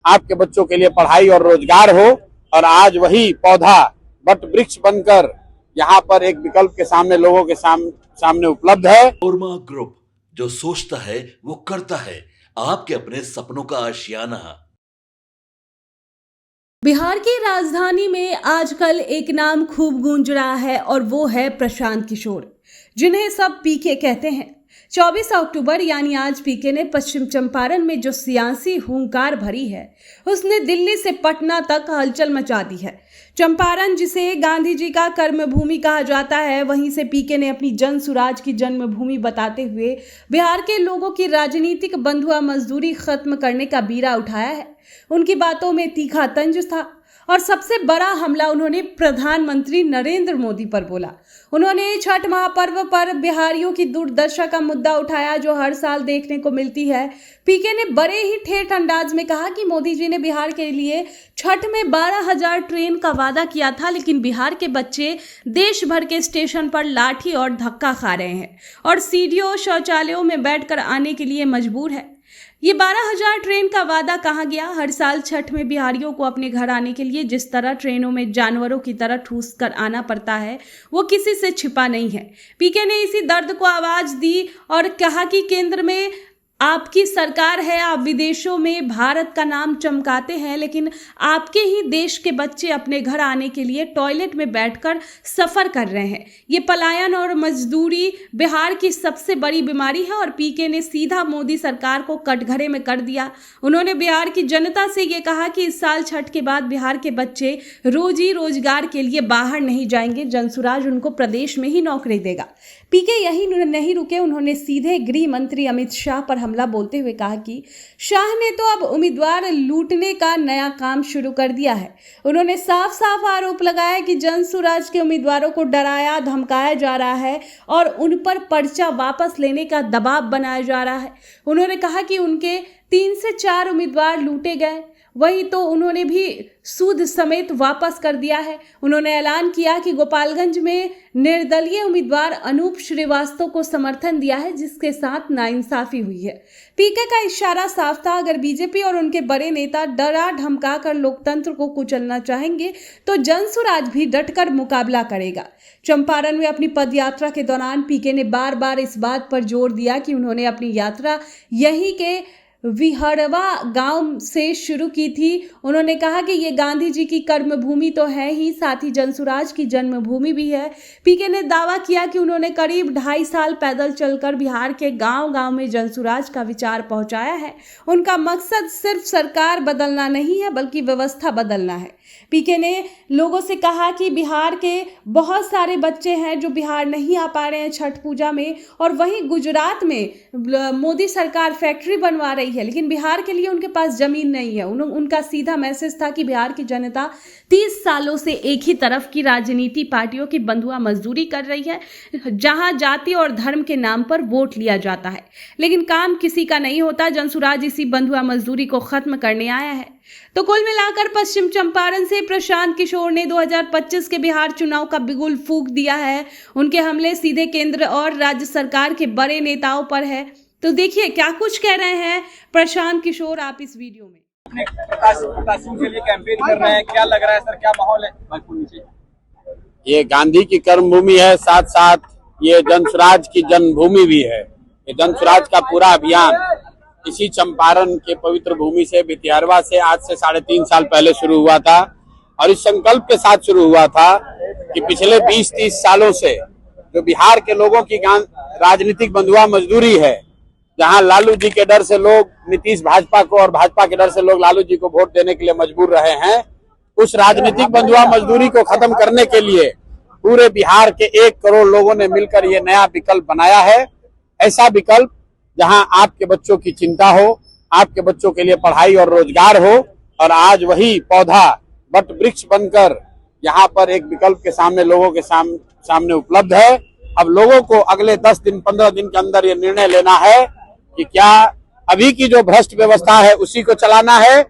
आपके बच्चों के लिए पढ़ाई और रोजगार हो। और आज वही पौधा वट वृक्ष बनकर यहाँ पर एक विकल्प के सामने लोगों के सामने उपलब्ध है। ओरमा ग्रुप, जो सोचता है वो करता है, आपके अपने सपनों का आशियाना। बिहार की राजधानी में आजकल एक नाम खूब गूंज रहा है और वो है प्रशांत किशोर, जिन्हें सब पीके कहते हैं। 24 अक्टूबर यानी आज पीके ने पश्चिम चंपारण में जो सियासी हुंकार भरी है, उसने दिल्ली से पटना तक हलचल मचा दी है। चंपारण, जिसे गांधी जी का कर्मभूमि कहा जाता है, वहीं से पीके ने अपनी जन सुराज की जन्मभूमि बताते हुए बिहार के लोगों की राजनीतिक बंधुआ मजदूरी खत्म करने का बीड़ा उठाया है। उनकी बातों में तीखा तंज था और सबसे बड़ा हमला उन्होंने प्रधानमंत्री नरेंद्र मोदी पर बोला। उन्होंने छठ महापर्व पर बिहारियों की दुर्दशा का मुद्दा उठाया, जो हर साल देखने को मिलती है। पीके ने बड़े ही ठेठ अंदाज में कहा कि मोदी जी ने बिहार के लिए छठ में 12,000 ट्रेन का वादा किया था, लेकिन बिहार के बच्चे देश भर के स्टेशन पर लाठी और धक्का खा रहे हैं और सीढ़ियों शौचालयों में बैठकर आने के लिए मजबूर है। ये 12,000 ट्रेन का वादा कहाँ गया? हर साल छठ में बिहारियों को अपने घर आने के लिए जिस तरह ट्रेनों में जानवरों की तरह ठूस कर आना पड़ता है, वो किसी से छिपा नहीं है। पीके ने इसी दर्द को आवाज दी और कहा कि केंद्र में आपकी सरकार है, आप विदेशों में भारत का नाम चमकाते हैं, लेकिन आपके ही देश के बच्चे अपने घर आने के लिए टॉयलेट में बैठकर सफ़र कर रहे हैं। ये पलायन और मजदूरी बिहार की सबसे बड़ी बीमारी है और पीके ने सीधा मोदी सरकार को कटघरे में कर दिया। उन्होंने बिहार की जनता से ये कहा कि इस साल छठ के बाद बिहार के बच्चे रोजी रोजगार के लिए बाहर नहीं जाएंगे, जनसुराज उनको प्रदेश में ही नौकरी देगा। पीके यही नहीं रुके, उन्होंने सीधे गृह मंत्री अमित शाह पर हमला बोलते हुए कहा कि शाह ने तो अब उम्मीदवार लूटने का नया काम शुरू कर दिया है। उन्होंने साफ साफ आरोप लगाया कि जनसुराज के उम्मीदवारों को डराया धमकाया जा रहा है और उन पर पर्चा वापस लेने का दबाव बनाया जा रहा है। उन्होंने कहा कि उनके 3 से 4 उम्मीदवार लूटे गए, वही तो उन्होंने भी सूद समेत वापस कर दिया है। उन्होंने ऐलान किया कि गोपालगंज में निर्दलीय उम्मीदवार अनूप श्रीवास्तव को समर्थन दिया है, जिसके साथ नाइंसाफी हुई है। पीके का इशारा साफ था, अगर बीजेपी और उनके बड़े नेता डरा धमका कर लोकतंत्र को कुचलना चाहेंगे तो जनसुराज भी डटकर मुकाबला करेगा। चंपारण में अपनी पदयात्रा के दौरान पीके ने बार बार इस बात पर जोर दिया कि उन्होंने अपनी यात्रा यहीं के विहरवा गांव से शुरू की थी। उन्होंने कहा कि ये गांधी जी की कर्मभूमि तो है ही, साथ ही जनसुराज की जन्मभूमि भी है। पीके ने दावा किया कि उन्होंने करीब 2.5 साल पैदल चलकर बिहार के गांव-गांव में जनसुराज का विचार पहुंचाया है। उनका मकसद सिर्फ सरकार बदलना नहीं है, बल्कि व्यवस्था बदलना है। पीके ने लोगों से कहा कि बिहार के बहुत सारे बच्चे हैं जो बिहार नहीं आ पा रहे हैं छठ पूजा में, और वहीं गुजरात में मोदी सरकार फैक्ट्री बनवा रही है, लेकिन बिहार के लिए उनके पास जमीन नहीं है। उनका सीधा मैसेज था कि बिहार की जनता 30 सालों से एक ही तरफ की राजनीति पार्टियों की बंधुआ मजदूरी कर रही है, जहां जाति और धर्म के नाम पर वोट लिया जाता है, लेकिन काम किसी का नहीं होता। जनसुराज इसी बंधुआ मजदूरी को खत्म करने आया है। तो कुल मिलाकर पश्चिम चंपारण से प्रशांत किशोर ने 2025 के बिहार चुनाव का बिगुल फूंक दिया है। उनके हमले सीधे केंद्र और राज्य सरकार के बड़े नेताओं पर है। तो देखिए क्या कुछ कह रहे हैं प्रशांत किशोर आप इस वीडियो में। प्रत्याशियों के लिए कैंपेन कर रहे हैं, क्या लग रहा है सर, क्या माहौल है? ये गांधी की कर्मभूमि है, साथ साथ ये जनसुराज की जन्मभूमि भी है। ये जनसुराज का पूरा अभियान इसी चंपारण के पवित्र भूमि से बितियारवा से आज से 3.5 साल पहले शुरू हुआ था और इस संकल्प के साथ शुरू हुआ था कि पिछले 20-30 सालों से जो बिहार के लोगों की राजनीतिक बंधुआ मजदूरी है, जहां लालू जी के डर से लोग नीतीश भाजपा को और भाजपा के डर से लोग लालू जी को वोट देने के लिए मजबूर रहे हैं, उस राजनीतिक बंधुआ मजदूरी को खत्म करने के लिए पूरे बिहार के 1 करोड़ लोगों ने मिलकर ये नया विकल्प बनाया है। ऐसा विकल्प जहां आपके बच्चों की चिंता हो, आपके बच्चों के लिए पढ़ाई और रोजगार हो। और आज वही पौधा वट वृक्ष बनकर यहाँ पर एक विकल्प के सामने लोगों के सामने उपलब्ध है। अब लोगों को अगले 10 दिन 15 दिन के अंदर ये निर्णय लेना है कि क्या अभी की जो भ्रष्ट व्यवस्था है उसी को चलाना है,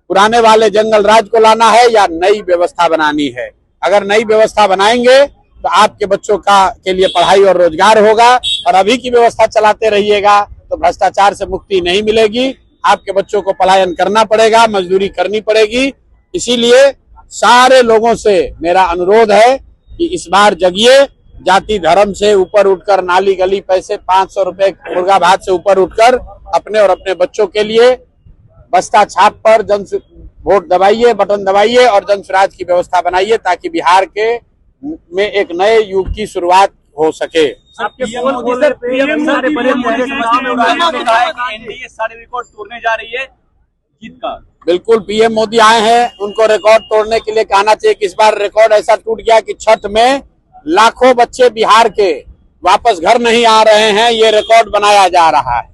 पुराने वाले जंगल राज को लाना है, या नई व्यवस्था बनानी है। अगर नई व्यवस्था बनाएंगे तो आपके बच्चों के लिए पढ़ाई और रोजगार होगा, और अभी की व्यवस्था चलाते रहिएगा तो भ्रष्टाचार से मुक्ति नहीं मिलेगी। आपके बच्चों को पलायन करना पड़ेगा, मजदूरी करनी पड़ेगी। इसीलिए सारे लोगों से मेरा अनुरोध है कि इस बार जगिए, जाति धर्म से ऊपर उठकर, नाली गली पैसे 500 रुपए मुर्गा भात से ऊपर उठकर अपने और अपने बच्चों के लिए बस्ता छाप पर वोट दबाइए, बटन दबाइए और जन स्वराज की व्यवस्था बनाइए, ताकि बिहार के में एक नए युग की शुरुआत हो सके। एनडीए सारे रिकॉर्ड तोड़ने जा रही है जीत का। बिल्कुल, पीएम मोदी आए हैं, उनको रिकॉर्ड तोड़ने के लिए कहना चाहिए कि इस बार रिकॉर्ड ऐसा टूट गया कि छठ में लाखों बच्चे बिहार के वापस घर नहीं आ रहे हैं। ये रिकॉर्ड बनाया जा रहा है।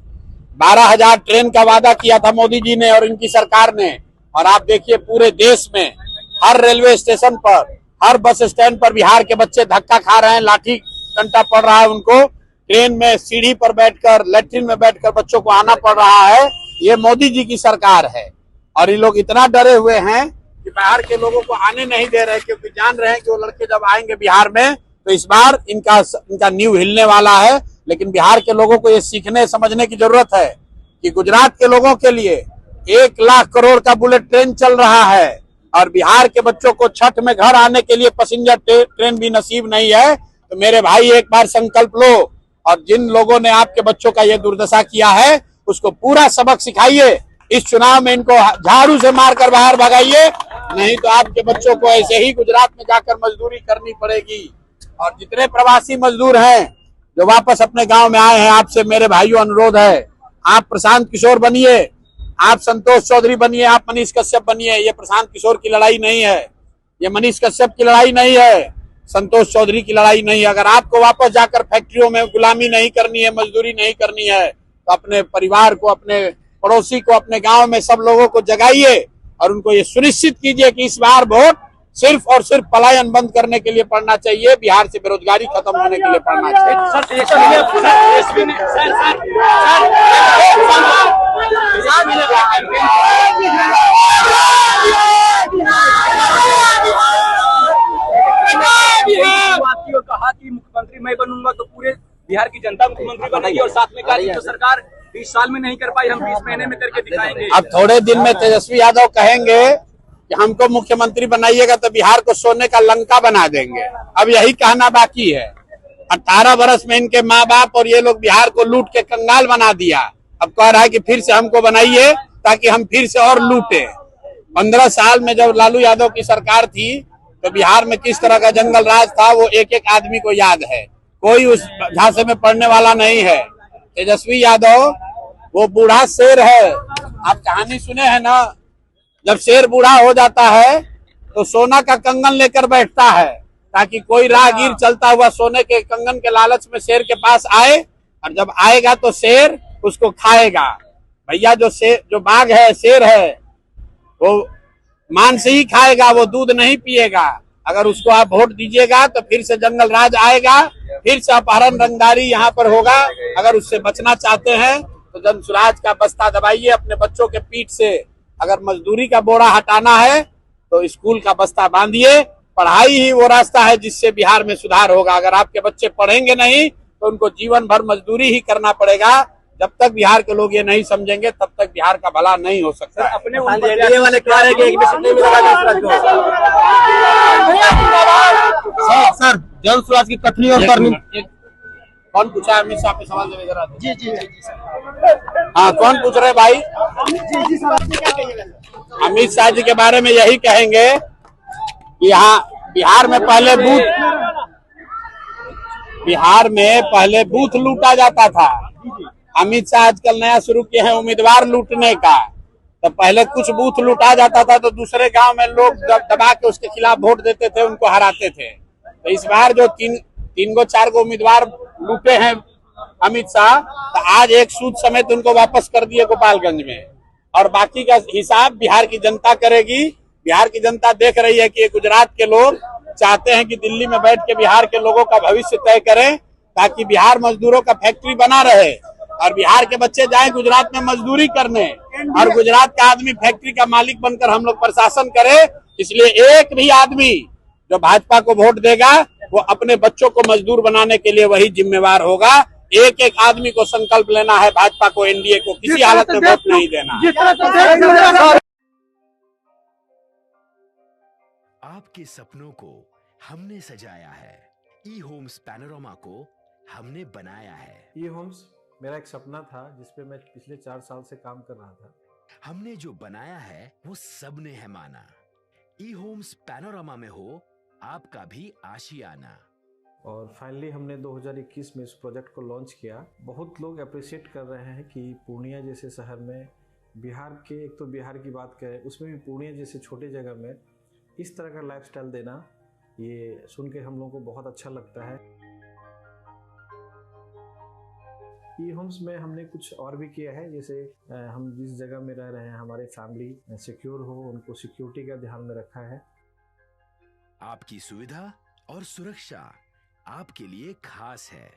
12,000 ट्रेन का वादा किया था मोदी जी ने और इनकी सरकार ने, और आप देखिए पूरे देश में हर रेलवे स्टेशन पर, हर बस स्टैंड पर बिहार के बच्चे धक्का खा रहे हैं, लाठी डंडा पड़ रहा है उनको, ट्रेन में सीढ़ी पर बैठकर, लैट्रिन में बैठकर बच्चों को आना पड़ रहा है। ये मोदी जी की सरकार है और ये लोग इतना डरे हुए हैं कि बिहार के लोगों को आने नहीं दे रहे, क्योंकि जान रहे हैं कि वो लड़के जब आएंगे बिहार में तो इस बार इनका नींव हिलने वाला है। लेकिन बिहार के लोगों को ये सीखने समझने की जरूरत है कि गुजरात के लोगों के लिए 1 लाख करोड़ का बुलेट ट्रेन चल रहा है और बिहार के बच्चों को छठ में घर आने के लिए पैसेंजर ट्रेन भी नसीब नहीं है। तो मेरे भाई एक बार संकल्प लो और जिन लोगों ने आपके बच्चों का ये दुर्दशा किया है उसको पूरा सबक सिखाइए। इस चुनाव में इनको झाड़ू से मारकर बाहर भगाइए, नहीं तो आपके बच्चों को ऐसे ही गुजरात में जाकर मजदूरी करनी पड़ेगी। और जितने प्रवासी मजदूर हैं जो वापस अपने गांव में आए हैं, आपसे मेरे भाइयों अनुरोध है, आप प्रशांत किशोर बनिए, आप संतोष चौधरी बनिए, आप मनीष कश्यप बनिए। ये प्रशांत किशोर की लड़ाई नहीं है, ये मनीष कश्यप की लड़ाई नहीं है, संतोष चौधरी की लड़ाई नहीं है। अगर आपको वापस जाकर फैक्ट्रियों में गुलामी नहीं करनी है, मजदूरी नहीं करनी है, तो अपने परिवार को, अपने पड़ोसी को, अपने गांव में सब लोगों को जगाइए और उनको ये सुनिश्चित कीजिए कि इस बार वोट सिर्फ और सिर्फ पलायन बंद करने के लिए पड़ना चाहिए, बिहार से बेरोजगारी खत्म होने के लिए पड़ना चाहिए। कहा कि मुख्यमंत्री मैं बनूंगा तो पूरे बिहार की जनता मुख्यमंत्री बनेगी, और साथ में कहा कि जो सरकार 20 साल में नहीं कर पाई हम 20 महीने में करके दिखाएंगे। अब थोड़े दिन में तेजस्वी यादव कहेंगे कि हमको मुख्यमंत्री बनाइएगा तो बिहार को सोने का लंका बना देंगे। अब यही कहना बाकी है। 18 वर्ष में इनके माँ बाप और ये लोग बिहार को लूट के कंगाल बना दिया। अब कह रहा है कि फिर से हमको बनाइए ताकि हम फिर से और लूटे। 15 साल में जब लालू यादव की सरकार थी तो बिहार में किस तरह का जंगल राज था वो एक एक आदमी को याद है, कोई उस झांसे में पड़ने वाला नहीं है। तेजस्वी यादव वो बूढ़ा शेर है, आप कहानी सुने हैं ना, जब शेर बूढ़ा हो जाता है तो सोना का कंगन लेकर बैठता है ताकि कोई राहगीर चलता हुआ सोने के कंगन के लालच में शेर के पास आए, और जब आएगा तो शेर उसको खाएगा। भैया जो बाघ है, शेर है, वो मांस ही खाएगा, वो दूध नहीं पिएगा। अगर उसको आप वोट दीजिएगा तो फिर से जंगल राज आएगा, फिर से अपहरण रंगदारी यहाँ पर होगा। अगर उससे बचना चाहते हैं तो जन स्वराज का बस्ता दबाइए अपने बच्चों के पीठ से। अगर मजदूरी का बोरा हटाना है तो स्कूल का बस्ता बांधिए। पढ़ाई ही वो रास्ता है जिससे बिहार में सुधार होगा। अगर आपके बच्चे पढ़ेंगे नहीं तो उनको जीवन भर मजदूरी ही करना पड़ेगा। जब तक बिहार के लोग ये नहीं समझेंगे तब तक बिहार का भला नहीं हो सकता। अपने वाले क्या रहेगा, एक भी सीट नहीं मिलेगा सर जन स्वराज की कथनी और करनी। कौन पूछा है? अमित शाह पे सवाल देने जरा। जी हाँ, कौन पूछ रहे भाई? अमित शाह जी के बारे में यही कहेंगे कि यहाँ बिहार में पहले बूथ लूटा जाता था। अमित शाह आजकल नया शुरू किए हैं उम्मीदवार लूटने का। तो पहले कुछ बूथ लूटा जाता था तो दूसरे गांव में लोग दबा के उसके खिलाफ वोट देते थे, उनको हराते थे। तो इस बार जो तीन गो 4 गो उम्मीदवार लूटे हैं अमित शाह, तो आज एक सूद समेत उनको वापस कर दिए गोपालगंज में, और बाकी का हिसाब बिहार की जनता करेगी। बिहार की जनता देख रही है कि गुजरात के लोग चाहते हैं कि दिल्ली में बैठ के बिहार के लोगों का भविष्य तय करें ताकि बिहार मजदूरों का फैक्ट्री बना रहे और बिहार के बच्चे जाएं गुजरात में मजदूरी करने और गुजरात का आदमी फैक्ट्री का मालिक बनकर हम लोग प्रशासन करे। इसलिए एक भी आदमी जो भाजपा को वोट देगा वो अपने बच्चों को मजदूर बनाने के लिए वही जिम्मेवार होगा। एक एक आदमी को संकल्प लेना है भाजपा को, एनडीए को किसी हालत में वोट नहीं देना है। आपके सपनों को हमने सजाया है, ई होम्स पैनोरामा को हमने बनाया है। ई होम्स मेरा एक सपना था जिसपे मैं पिछले 4 साल से काम कर रहा था। हमने जो बनाया है वो सबने है माना। ई होम्स पैनोरामा में हो आपका भी आशियाना। और फाइनली हमने 2021 में इस प्रोजेक्ट को लॉन्च किया। बहुत लोग अप्रिशिएट कर रहे हैं कि पूर्णिया जैसे शहर में, बिहार के, एक तो बिहार की बात करें उसमें भी पूर्णिया जैसे छोटे जगह में इस तरह का लाइफस्टाइल देना, ये सुन के हम लोगों को बहुत अच्छा लगता है। ई होम्स में हमने कुछ और भी किया है, जैसे हम जिस जगह में रह रहे हैं हमारे फैमिली सिक्योर हो, उनको सिक्योरिटी का ध्यान में रखा है। आपकी सुविधा और सुरक्षा आपके लिए खास है,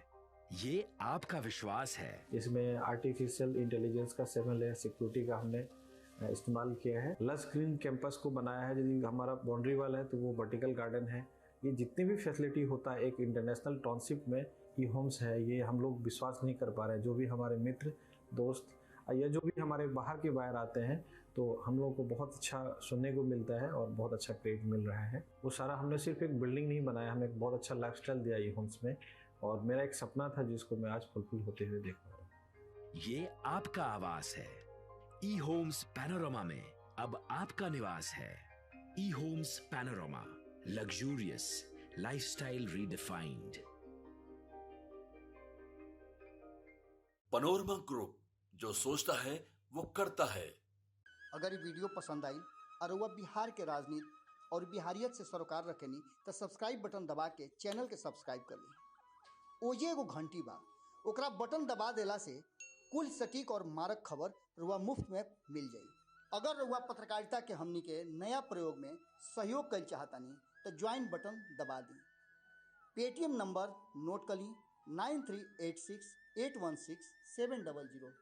ये आपका विश्वास है। इसमें आर्टिफिशियल इंटेलिजेंस का 7 लेयर सिक्योरिटी का हमने इस्तेमाल किया है। लस ग्रीन कैंपस को बनाया है। यदि हमारा बाउंड्री वाल है तो वो वर्टिकल गार्डन है। ये जितनी भी फैसिलिटी होता है एक इंटरनेशनल टाउनशिप में ई होम्स है, ये हम लोग विश्वास नहीं कर पा रहे हैं। जो भी हमारे मित्र दोस्त या जो भी हमारे बाहर के बाहर आते हैं तो हम लोग को बहुत अच्छा सुनने को मिलता है और बहुत अच्छा क्रेडिट मिल रहा है। वो सारा हमने सिर्फ एक बिल्डिंग नहीं बनाया, हमें एक बहुत अच्छा लाइफस्टाइल दिया ई होम्स में, और मेरा एक सपना था जिसको मैं आज फुलफिल होते हुए देख रहा हूँ। ये आपका आवास है। ई होम्स पैनोरामा में अब आपका निवास है। E homes Panorama, luxurious lifestyle redefined. Panorama group, जो सोचता है वो करता है। अगर ये वीडियो पसंद आई और वह बिहार के राजनीति और बिहारियत से सरोकार रखेनी तो सब्सक्राइब बटन दबा के चैनल के सब्सक्राइब कर ली। ओजे एगो घंटी बा, ओकरा बटन दबा देला से कुल सटीक और मारक खबर रुआ मुफ्त में मिल जाई। अगर रुआ पत्रकारिता के हमनी के नया प्रयोग में सहयोग कर चाहतानी तो ज्वाइन बटन दबा दी। पेटीएम नंबर नोट कर ली 9386816700।